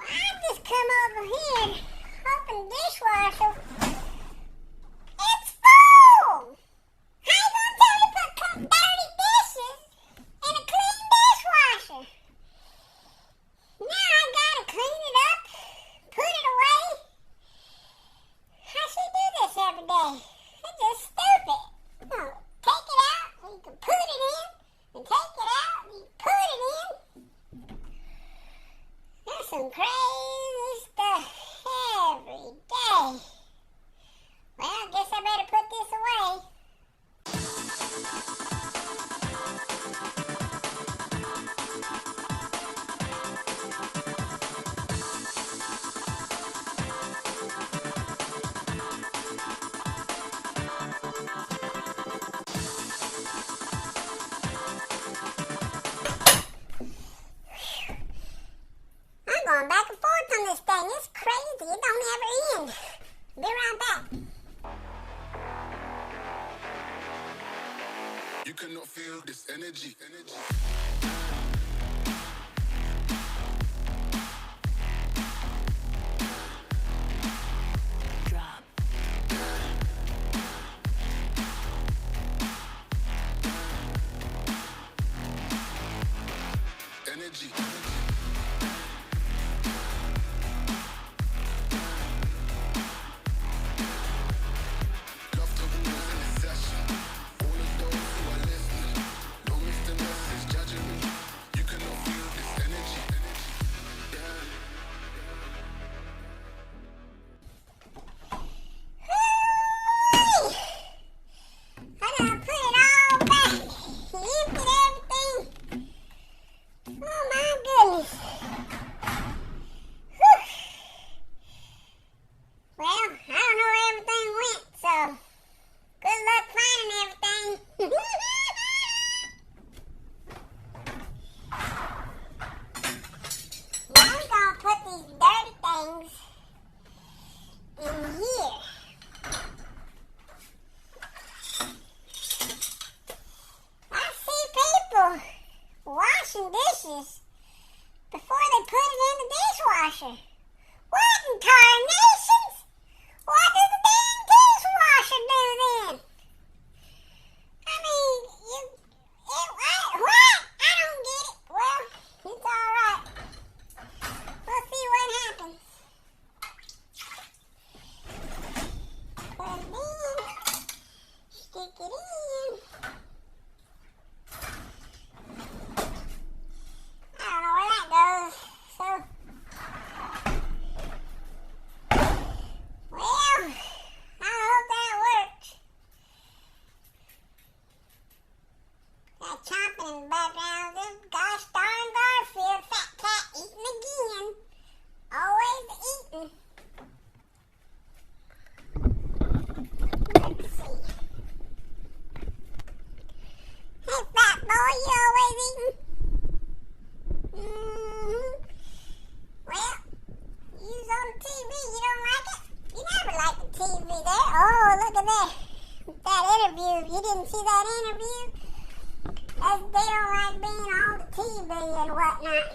I just come over here and open the dishwasher. It's full! How you gonna tell me to put dirty dishes in a clean dishwasher? Now I gotta clean it up, put it away. How she do this every day? It's just stupid. No, take it out, you can put it in, and take it out, and you put it in. That's some crazy stuff every day. Well, I guess I better put this away. I'm going back and forth on this thing. It's crazy. It don't ever end. Be right back. You cannot feel this energy. Drop. Energy. Love to who is in this session. All of those who are listening, don't miss the message judging me. You cannot feel this energy. Yeah. I done put it all back. Emptied everything. Oh my goodness. Whew. Well, I don't know where everything went, so good luck finding everything. Now we're gonna put these dirty things in here. I see people washing dishes before they put it in the dishwasher. What in tarnations? What does the damn dishwasher do then? I mean, what? I don't get it. Well, it's alright. We'll see what happens. Put it in. Stick it in. I don't know where that goes. So, well, I hope that works. That chomping in the background, this gosh darn Garfield, fat cat eating again. Always eating. Let's see. Hey, fat boy, you always eating? Well, you's on the TV, you don't like it? You never liked the TV there. Oh, look at that. That interview. You didn't see that interview? They don't like being on the TV and whatnot.